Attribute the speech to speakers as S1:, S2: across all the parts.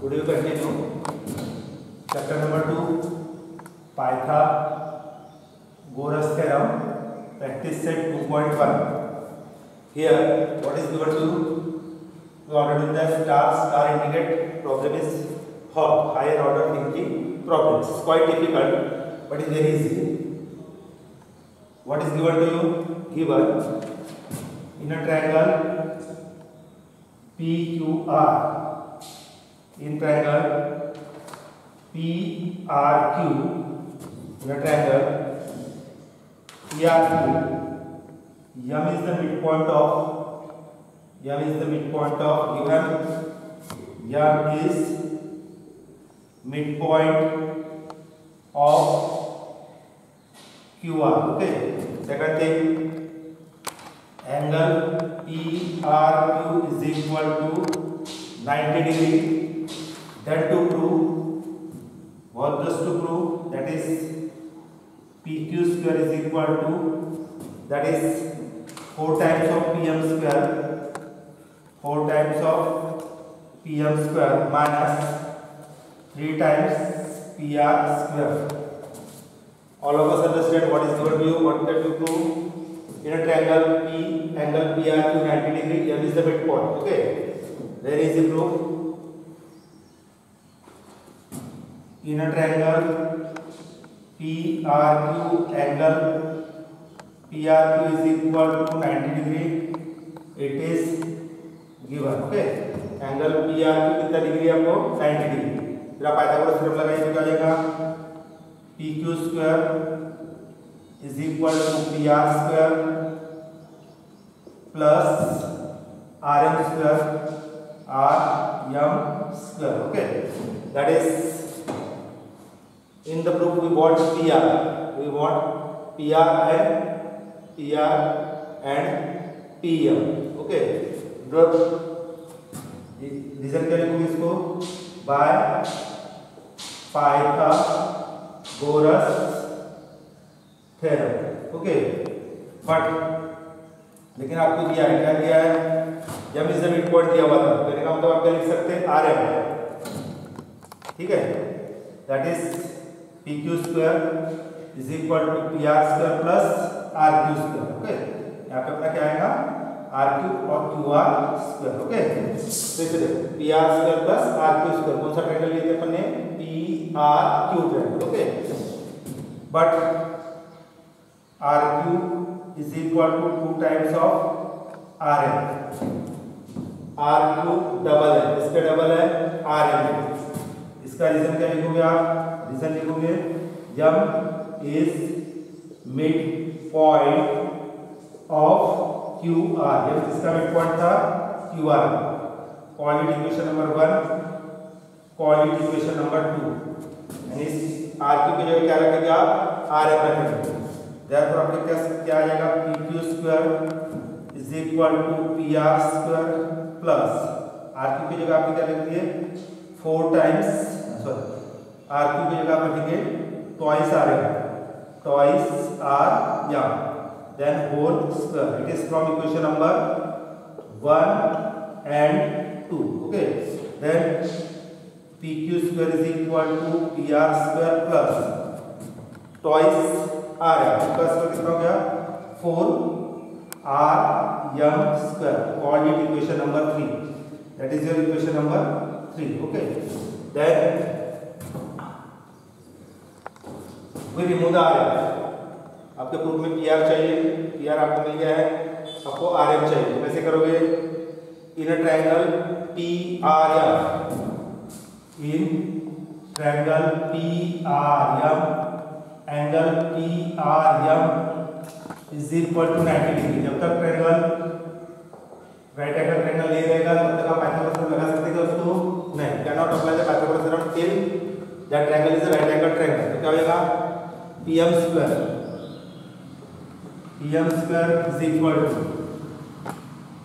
S1: Today we continue chapter number 2, Pythagoras theorem, practice set 2.1. Here, what is given to you? We already know that star indicate problem is higher order thinking problems. It's quite difficult, but it's very easy. What is given to you? Given in a triangle PQR. In triangle PRQ, in a triangle PRQ, M is the midpoint of given M is midpoint of QR. Okay. Second thing, angle PRQ is equal to 90 degree. Then to prove, what just to prove, that is PQ square is equal to, that is 4 times of PM square, 4 times of PM square minus 3 times PR square. All of us understand what is given to you, what that to prove. In a triangle angle PRQ 90 degree, M is the midpoint. Okay, very easy proof. In a triangle PRQ, angle PRQ is equal to 90 degree. It is given. Okay, angle PRQ कितना degree है आपको? 90 degree. फिर आप Pythagoras theorem लगाइए तो क्या जाएगा? PQ square is equal to PR square plus RM square Okay, that is in the proof we want PR and PM. Okay, reason क्या लिखूंगे इसको? By Pythagoras theorem. Okay, but लेकिन आपको दिया है, क्या दिया है? जब इस मिड पॉइंट दिया हुआ था, कहने का मतलब आप क्या लिख सकते हैं? RM. ठीक है, that is PQ square is equal to PR square plus RQ square. Okay, यहाँ पे अपना क्या आएगा? RQ और QR स्क्वायर. ओके, तो इसे देखो PR square plus RQ square. कौन सा ट्रायंगल लिए थे अपन ने? PRQ triangle. Okay, but RQ is equal to 2 times of RM. RQ double है, इसका डबल है RM. इसका रीजन क्या लिखोगे आप? रीजन लिखोगे M is midpoint of QR. M इसका midpoint था QR. Quality equation number 1, quality equation number 2. यानी RQ की जगह क्या रखेंगे आप? RM रखेंगे. Therefore आपके क्या आ जाएगा? PQ square is equal to PR square plus RQ की जगह आप क्या लिखेंगे? 4 टाइम्स RQ की जगह आप लिखेंगे twice RM, then whole square. It is from equation number 1 and 2. Okay, then PQ square is equal to PR square plus twice RM. इसका स्क्वायर कितना हो गया? 4RM square. Coordinate equation number 3. That is your equation number 3. Okay, then we remove the RM. आपके proof में PR चाहिए, PR आपको मिल गया है, आपको RM चाहिए. तो कैसे करोगे? In a triangle PRM, in triangle PRM, angle PRM is equal to 90 degree. जब तक ट्रायंगल राइट एंगल ट्रायंगल नहीं रहेगा तब तक आप पाइथागोरस थ्योरम लगा सकते हैं दोस्तों? नहीं, can not apply the Pythagoras theorem till that triangle is a right angle triangle. तो क्या होगा? PM square is equal to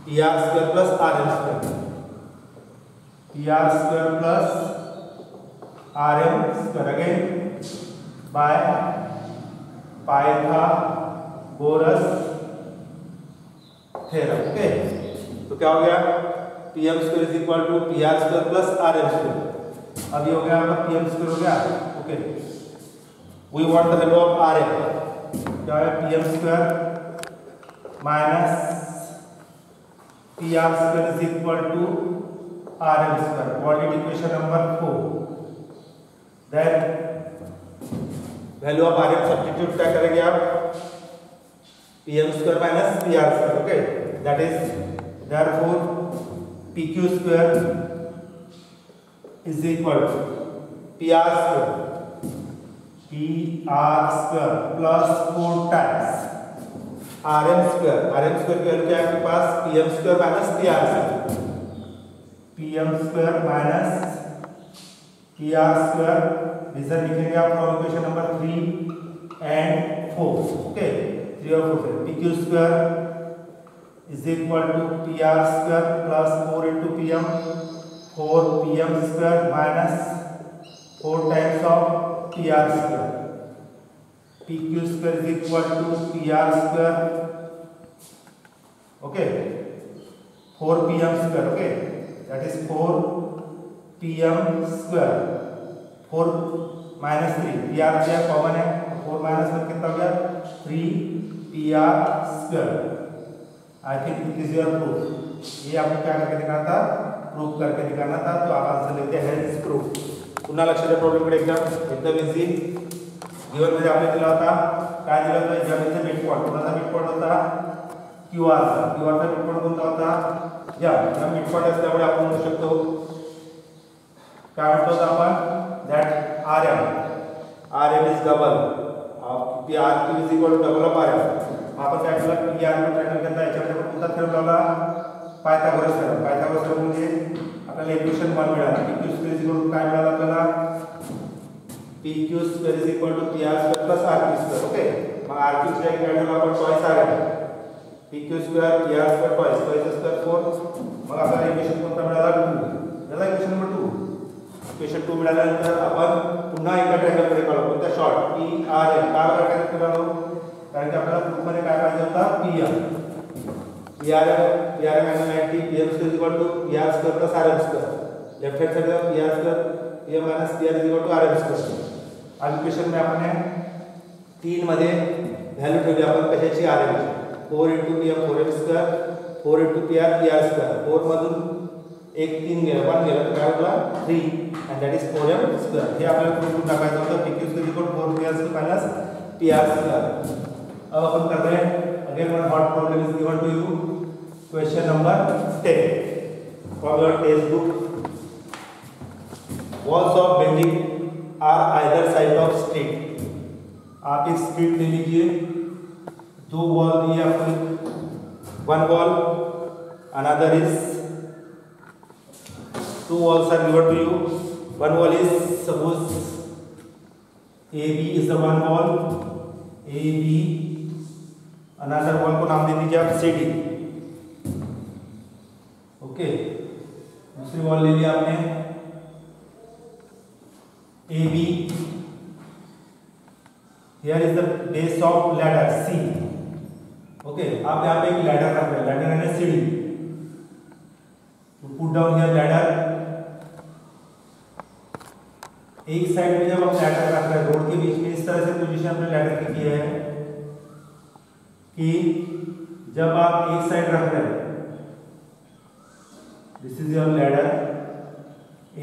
S1: PR square plus RM square. PR square plus RM square again by Pythagoras theorem. Okay, तो क्या हो गया? PM square is equal to PR square plus RM square. अब ये हो गया आपका पी एम स्क्वायर हो गया। Okay, we want the value of R M, क्या है P M square minus P R square is equal to R M square, coordinate equation number 4। Then value of R M substitute क्या करेंगे आप, P M square minus P R square. Okay, that is therefore P Q square is equal to PR square plus 4 times RM square। RM square की वैल्यू क्या है आपके पास, PM square minus PR square, PM square minus PR square। Reason लिखेंगे आप from equation number 3 and 4। ओके, 3 और 4 से PQ square is equal to PR square plus 4 into PM, 4 PM square minus 4 times of PR square, PQ square is equal to PR square। okay, 4 PM square। okay, that is 4 PM square, 4 minus 3 PR क्या common है, 4 minus में कितना हो गया 3 PR square। I think it is your proof. ये आपको क्या करके दिखाना था, प्रूफ करके दिखाना था, तो आप आंसर लिखते हैं हेंस प्रूफ। पुन्हा लक्ष द्या प्रॉब्लेम एकदम इझी। गिवन मध्ये आपल्याला दिला होता, काय दिला होता, ज्यामध्ये मिड पॉइंट, कोणाचा मिड पॉइंट होता क्यूआर चा। क्यूआर चा मिड पॉइंट कोणता होता, या मिड पॉइंट असल्यामुळे आपण म्हणू शकतो काय म्हणतो आपण, that RM is double of P R Q is equal to double of RM. आपण काय केलं, पी आर ला ट्रायंगल घेतला, याच्यामध्ये कोणता थेरम लावला, पायथागोरस थेरम। पायथागोरस थेरम म्हणजे आपल्याला इक्वेशन 1 मिळाला, PQ square is equal to काय मिळाला आपल्याला, PQ square is equal to PR square plus RQ square. Okay, मग RQ ची व्हॅल्यू आपण ट्वाइस आले, PQ square PR square twice square 4। मग आपल्याला इक्वेशन कोणता मिळाला 2, याला इक्वेशन नंबर 2। इक्वेशन 2 मिळाल्यानंतर आपण पुन्हा एका ट्रायंगल कडे पाहू, कोणता शॉर्ट PRM। का बरं ट्रायंगल करालो, कारण की आपल्याला प्रूफ मध्ये काय पाहिजे होता, PRM angle 90, PM square is equal to PR square plus RM square. Left hand side में PR square PM minus PR is equal to RM square. अब इक्वेशन में आपण 3 मध्ये व्हॅल्यू ठेवली आपण कशाची, RM ची। 4 into PM 4M square, 4 into PR PR square. 4 मधून एक 3 गेला, 1 गेला, तर काय होता 3 and that is 4M square. हे आपल्याला प्रूफ टाकायचं होतं, PQ square equal to 4 PR square minus PR square. अब अपन कर रहे हैं, again one hot problem is given to you, question number 10 from your text book. Walls of building are either side of street. आप एक street ले लीजिए, 2 wall दिए आपको, 1 wall, another is 2 walls are given to you। 1 wall is, suppose AB is the 1 wall, AB, another wall को नाम दे दीजिए आप CD। ओके, दूसरी वॉल ले लिया आपने AB, here is the base of ladder C। Okay, आप यहाँ पे एक लैडर रख रहे हैं, लैडर यानी सीढ़ी, तो पुट डाउन हियर लैडर। एक साइड में जब हम लैडर रख रहे हैं, रोड के बीच में इस तरह से पोजीशन हमने लैडर की है कि जब आप एक साइड रख रहे हैं, this is your ladder A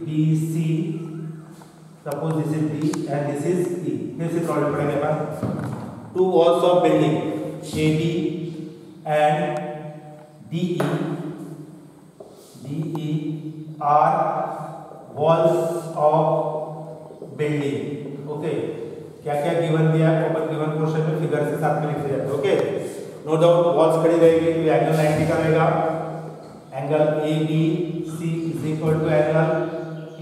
S1: B C, suppose this is D and this is E। फिर से प्रॉब्लम पढ़ेंगे अपन, 2 walls of building AB and DE are walls of building। Okay, क्या क्या गिवन दिया है, ओपन गिवन पोर्शन में figure से साथ में लिखे जाते हैं। ओके, नो डाउट वॉल्स खड़ी रहेगी, तो एंगल 90 का रहेगा, angle ABC is equal to angle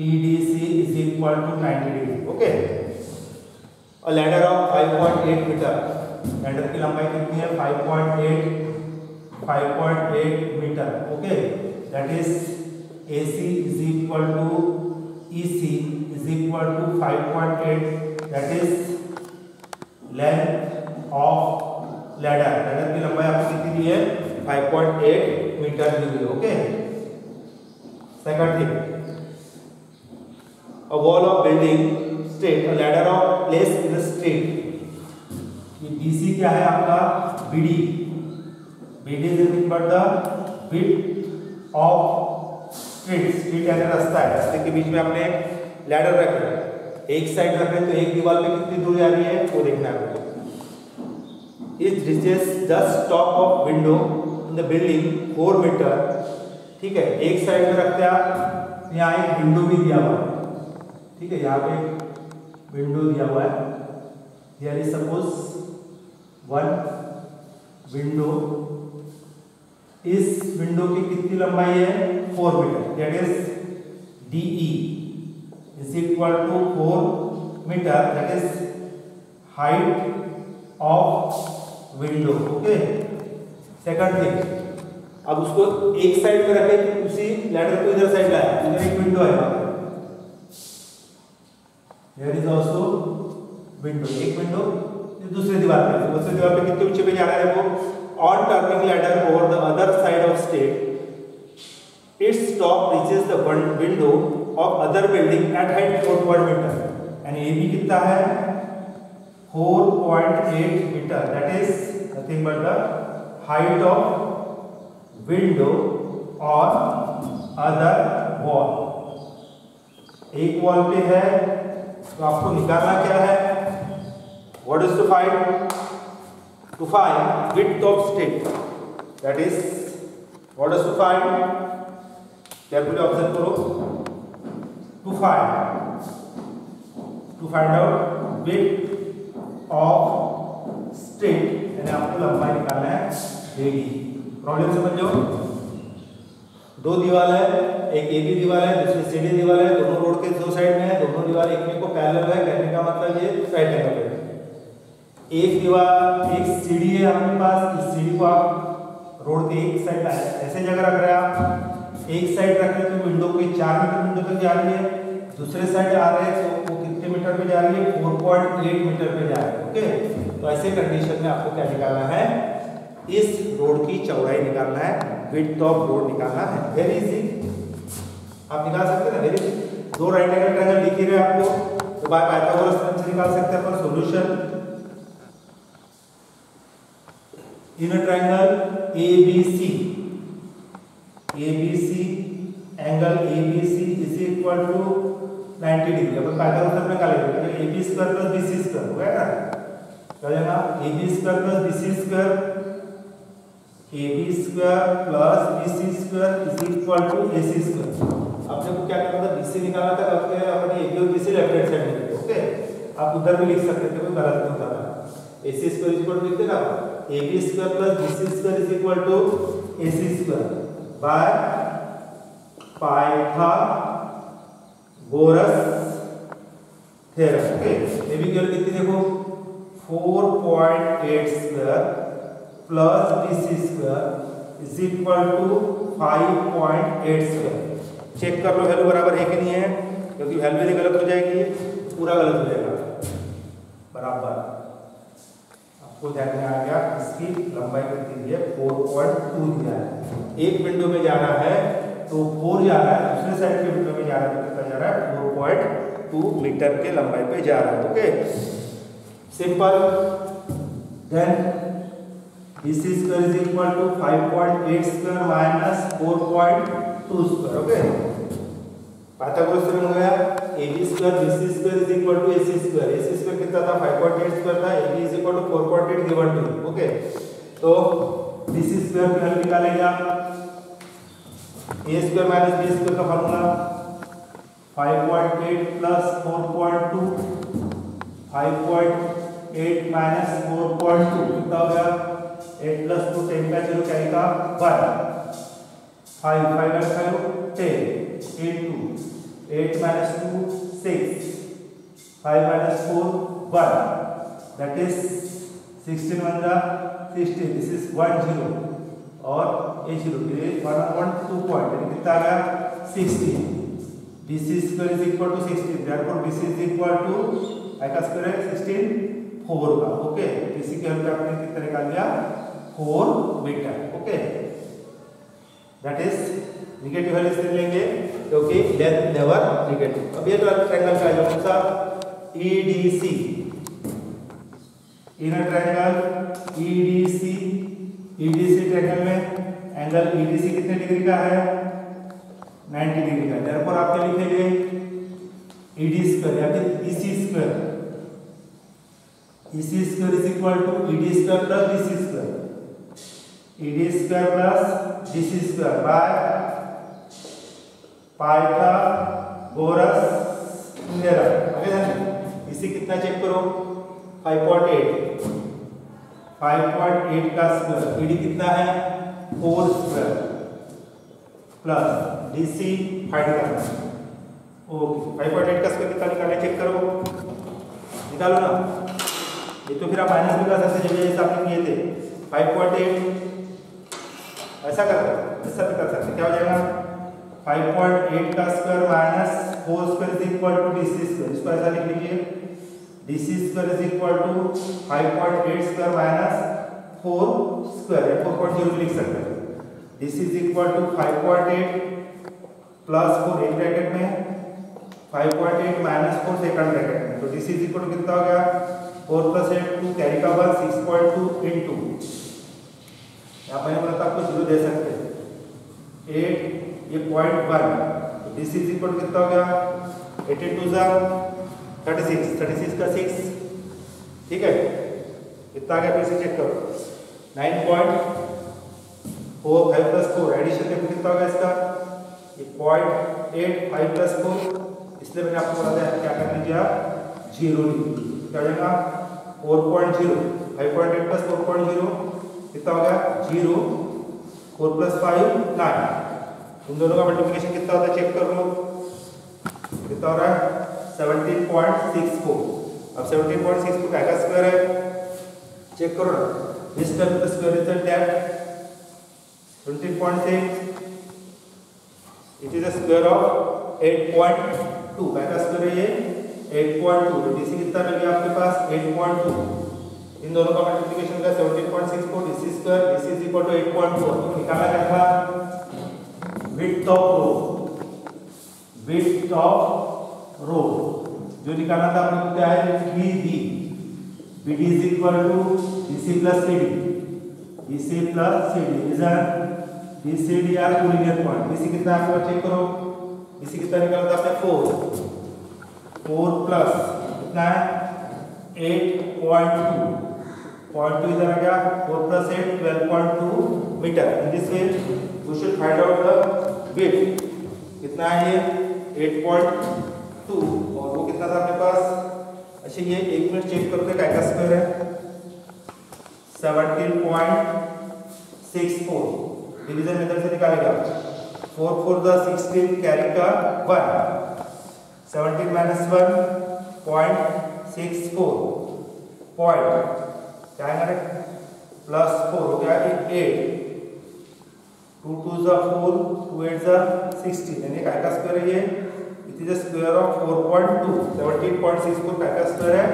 S1: EDC is equal to 90 degree. Okay, और लैडर ऑफ 5.8 मीटर, लैडर की लंबाई कितनी है 5.8 metre. Okay, that is AC is equal to EC is equal to 5.8, that is length of ladder. Ladder की लंबाई आपको कितनी दी है 5.8 मीटर दी हुई है। Okay, second thing, a wall of building straight, a ladder of place in a straight. ये BC क्या है आपका BD. BD is nothing but the width of street. Street यानी रास्ता है, रास्ते के बीच में आपने लैडर रख रहा है, एक साइड रख रहे हैं तो एक दीवार पे कितनी दूर जा रही है वो देखना है आपको. It reaches the top of window in the building 4 metre. ठीक है, एक साइड में रखते हैं आप, यहाँ एक विंडो भी दिया हुआ है. ठीक है, यहाँ पे विंडो दिया हुआ है. Here is suppose one window. इस विंडो की कितनी लंबाई है 4 metre. That is DE is equal to 4 metre. That is height of window. Okay. Second thing, अब उसको एक साइड में रखे, उसी लैडर को इधर साइड लाया, इधर एक विंडो है. There is also window. एक विंडो दूसरी दीवार पे, दूसरी दीवार पे कितने ऊंचे पे जा रहा है वो. On turning ladder over the other side of state, its top reaches the window of other building at height 4 metre. यानी AB कितना है 4.8 metre. That is nothing but the height of window on other wall. एक wall पे है तो आपको निकालना क्या है. What is to find? To find width of state. That is what is to find? Carefully observe करो. To find out width of state यानी आपको लंबाई निकालना है AD. प्रॉब्लम समझो. दो दीवार है, एक AB दीवार है, दूसरी CD दीवार है, दोनों रोड के दो साइड में है, दोनों दीवार एक में को पैरेलल है. कहने का मतलब ये राइट एंगल है. एक दीवार एक सीढ़ी है आपके पास, इस सीढ़ी को आप रोड के एक साइड ऐसे जगह रख रहे हैं. आप एक साइड रख रहे हैं तो विंडो कोई 4 मीटर विंडो तक जा रही है, दूसरे साइड आ रहे हैं तो वो कितने मीटर पे जा रही है 4.8 मीटर पे जा रही है. ओके, तो ऐसे कंडीशन में आपको क्या निकालना है, इस रोड की चौड़ाई निकालना है, विड्थ ऑफ रोड निकालना है. वेरी इजी, आप निकाल सकते हैं ना. Very easy. दो राइट एंगल ट्रायंगल दिख ही रहे आपको, तो बाय पाइथागोरस थ्योरम से निकाल सकते हैं अपन solution. In a triangle ABC angle ABC is equal to 90 degree. अपन पाइथागोरस थ्योरम में निकालेंगे. AB square plus BC square हो गया ना, क्या हो जाएगा AB square plus BC square. AB square plus BC square is equal to AC square. आपने को क्या करना था, BC निकालना था. आपने AB और BC लेफ्ट हैंड साइड में लिखे. ओके, आप उधर भी लिख सकते थे, कोई गलत नहीं होता था. AC square is equal to लिखते ना, AB square plus BC square is equal to AC square by Pythagoras theorem. Okay, AB की वैल्यू कितनी देखो 4.8 square plus BC square is equal to 5.8 square. Check कर लो वैल्यू बराबर है कि नहीं है, क्योंकि वैल्यू यदि गलत हो जाएगी पूरा गलत हो जाएगा. बराबर आपको ध्यान में आ गया. इसकी लंबाई कितनी दी है 4.2 दिया है. एक विंडो में जाना है तो 4 जा रहा है, दूसरे साइड के विंडो में जाना है तो कितना जा रहा है 4.2 मीटर के लंबाई पे जा रहा है. Okay, simple. Then BC square is equal to 5.8 square minus 4.2 square. Okay, Pythagoras theorem हो गया. AB square BC square is equal to AC square. AC square कितना था 5.8 स्क्वायर था. AB is equal to 4.8 given to. Okay, तो BC square की value निकालेंगे आप. A square minus B square का फार्मूला 5.8 प्लस 4.2. 5.8 माइनस 4.2 कितना हो गया 8 प्लस 2 10 का 0 कैरी का 1. 5 5 and 5 10 into 8 minus 2 6 5 minus 4 1. That is 16 1 जा 16. This is 1 0 और a 0 के लिए 1.2 पॉइंट कितना आ गया 16. BC square is equal to 16. Therefore BC is equal to I का स्क्वायर है 16 4 का. ओके, BC की वैल्यू आपने कितना निकाल लिया 4 metre. Okay, that is negative value से लेंगे क्योंकि लेंथ नेवर नेगेटिव। अब ये ट्रायंगल का कौन सा EDC, inner triangle EDC triangle में एंगल EDC कितने डिग्री का है 90 डिग्री का। देयरफॉर आप क्या लिखेंगे ED स्क्वायर या फिर EC square, EC square is equal to ED square plus DC square, ED square plus DC square by Pythagoras theorem. Okay ना, इसी कितना चेक करो 5.8 का स्क्वायर, ED कितना है 4 स्क्वायर प्लस DC फाइंड करना। ओके 5.8 का स्क्वायर कितना निकालना चेक करो, निकालो ना। ये तो फिर आप माइनस भी कर सकते हैं जैसे आपने किए थे 5.8 ऐसा करते, ऐसा भी कर सकते। क्या हो जाएगा 5.8 का square minus 4 square is equal to DC square. इसको ऐसा लिख लीजिए DC square is equal to 5.8 square minus 4 square, 4.0 लिख सकते हैं। DC is equal to 5.8 plus 4 एक ब्रैकेट में 5.8 माइनस 4 सेकंड ब्रैकेट में, तो DC इज इक्वल टू कितना हो गया 4 प्लस 8 2 कैरी का 1 6.2 इनटू यहाँ पर बोला था आपको 0 दे सकते हैं 8 ये 0.1, तो DC इज इक्वल टू कितना हो गया 82 जा 36 का 6, ठीक है कितना आ गया फिर से चेक करो 9.4 5 प्लस 4 एडिशन में कितना हो गया इसका ये 0.8 5 प्लस 4, इसलिए मैंने आपको बोला था क्या कर लीजिए आप 0 क्या हो जाएगा 4.0 5.8 प्लस 4.0 कितना हो गया 0, 4 प्लस 5 9, उन दोनों का मल्टीप्लिकेशन कितना होता है चेक कर लो, कितना हो रहा है 17.64। अब 17.64 का स्क्वायर है चेक करो ना, इस स्क्वायर का square is that 17.6 it is a square of 8.2 का स्क्वायर है ये 8.2, तो DC कितना मिल गया आपके पास 8.2, इन दोनों का मल्टीप्लिकेशन का 17.64 DC square DC is equal to 8.4। तो निकालना क्या था विड्थ ऑफ रो, जो निकालना था आपको क्या है BD is equal to BC plus CD BCD are collinear point. BC कितना आपको चेक करो, BC कितना निकाला था आपने 4 प्लस कितना है 8.2 इधर आ गया 4 प्लस 8 12.2 metre. In this way we should find out the width, कितना है ये 8.2 और वो कितना था अपने पास। अच्छा ये 1 मिनट चेक करते हैं क्या स्क्वायर है 17.64, डिवीजन मेथड से निकालेगा 4 4 द 16 कैरी का 1 17 माइनस 1.64 पॉइंट क्या है प्लस 4 हो गया 8 2 2 जा 4 2 8 जा 16, यानी काय का स्क्वायर है ये it is a square of 4.2 17.64 काय का स्क्वायर है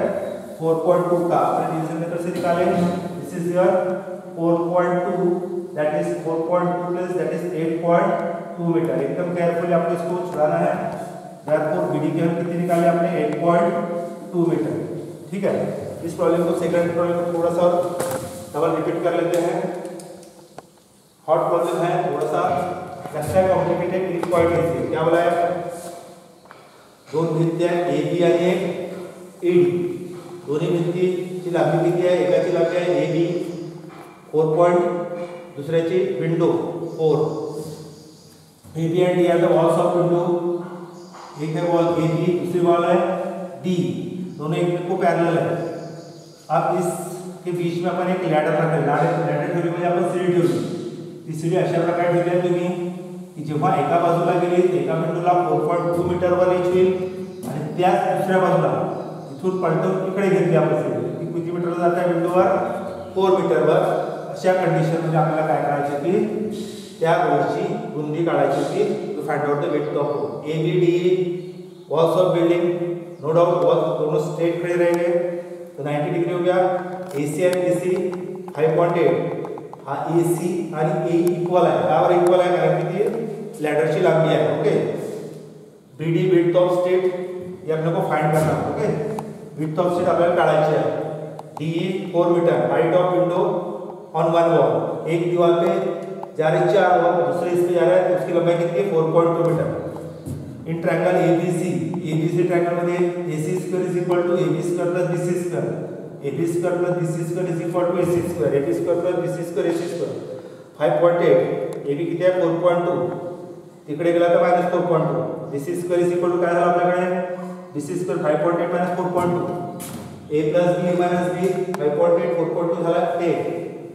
S1: 4.2 का अपने डिवीजन मेथड से निकालें। This is your 4.2 that is 4.2 plus that is 8.2 metre. एकदम केयरफुली आपको इसको छुड़ाना है। देयरफॉर BD की वैल्यू कितनी निकाली आपने 8.2 मीटर, ठीक है। इस प्रॉब्लम को सेकंड प्रॉब्लम को थोड़ा सा डबल रिपीट कर लेते हैं। हॉट प्रॉब्लम है, थोड़ा सा लगता है कॉम्प्लिकेटेड, एक पॉइंट है क्या बोला है दोन भिंती आहे AB आणि एक AD, दोन्ही भिंतीची लांबी किती आहे एकाची लांबी आहे AB 4 पॉइंट दुसऱ्याची window 4, AB and D are the walls of window, एक है वॉल AB दूसरी वॉल है D, दोनों एक को पैरेलल है। अब इसके बीच में अपन एक लॅडर रखेल, लॅडर ठेवली म्हणजे आपण सीडी ठेवली, ती सीडी अशा प्रकारे ठेवली आहे तुम्ही की जेव्हा एका बाजूला गेली एका विंडोला 4.2 मीटरवर रीच होईल आणि त्याच दुसऱ्या बाजूला इथून पलटून इकडे घेतली आपण सीडी, ती किती मीटरवर जाते आहे विंडोवर 4 मीटरवर। अशा कंडिशनमध्ये आपल्याला काय करायचे की त्या रोडची रुंदी काढायची होती, to find out the width of road. ABD walls of building no doubt walls दोनों स्ट्रेट खड़े रहेंगे तो 90 डिग्री हो गया। AC आणि BC 5.8 हा AC आणि A इक्वल आहे, त्यावर इक्वल आहे कारण की ती लॅडरची लांबी आहे। Okay BD width of state ये अपने को फाइंड करना है. ओके, विड्थ ऑफ स्टेट आपल्याला काढायची आहे. DE 4 metre, height of window on one wall, एक दीवार पे जा रही 4 वॉल, दूसरे इस पे जा रहा है तो उसकी लंबाई कितनी है 4.2 metre. In triangle ABC triangle मध्ये AC square is equal to AB square plus BC square, AB square plus BC square is equal to AC square, AB square plus BC square AC square. 5.8 AB किती आहे 4.2, तिकडे गेला तर -4.2. BC square is equal to काय झालं आपल्याकडे BC square 5.8 - 4.2, A plus B minus B 5.8 4.2 झाला 10,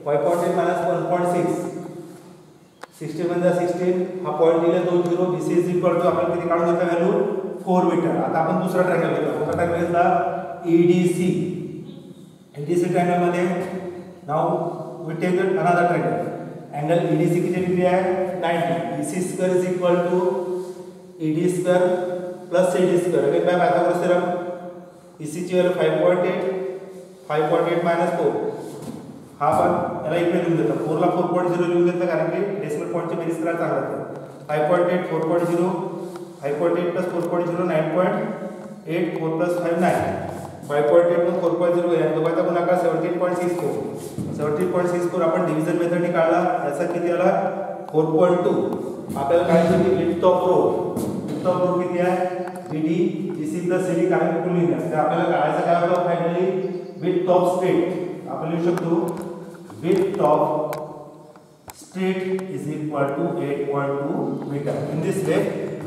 S1: 5.8 minus 1.6, 16 म्हणजे 16, हा पॉइंट दिले 2 0. BC इज इक्वल टू आपण किती काढून घेतला व्हॅल्यू 4 मीटर. आता आपण दुसरा ट्रायंगल घेतला, कोणता ट्रायंगल घेतला EDC ट्रायंगल मध्ये now we take another triangle. Angle EDC किती डिग्री आहे 90. BC square is equal to ED square plus CD square. Again by Pythagoras theorem EC ची व्हॅल्यू 5.8 minus 4, हा पण याला इकडे लिहून देतो, 4 ला 4.0 लिहून देतो कारण की डेसिमल पॉइंटची बेरीज करायला चांगलं आहे. 5.8 4.0, 5.8 plus 4.0 9.8, 4 plus 5 9, 5.8 मध्ये 4.0 या दोघांचा गुणाकार 17.64. 17.64 आपण डिव्हिजन मेथडने काढला, याचा किती आला 4.2. आपल्याला काढायचं की विड्थ ऑफ रो किती आहे BD BC plus CD काय कुठून लिहिलं तर आपल्याला काढायचं काय होतं फायनली विड्थ ऑफ स्ट्रेट. आपण लिहू शकतो width of straight is equal to 8.2 metre. In this way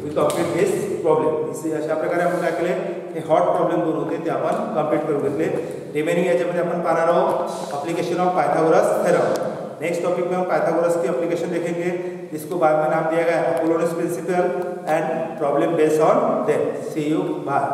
S1: we complete this problem. अशा प्रकारे आपण काय केले, हे हॉट प्रॉब्लेम दोन होते ते आपण कंप्लीट करून घेतले. रिमेनिंग याच्यामध्ये आपण पाहणार आहोत application of Pythagoras theorem. Next topic में हम पाइथागोरस की एप्लीकेशन देखेंगे, जिसको बाद में नाम दिया गया है Apollonius principle and problem based on them. See you, bye.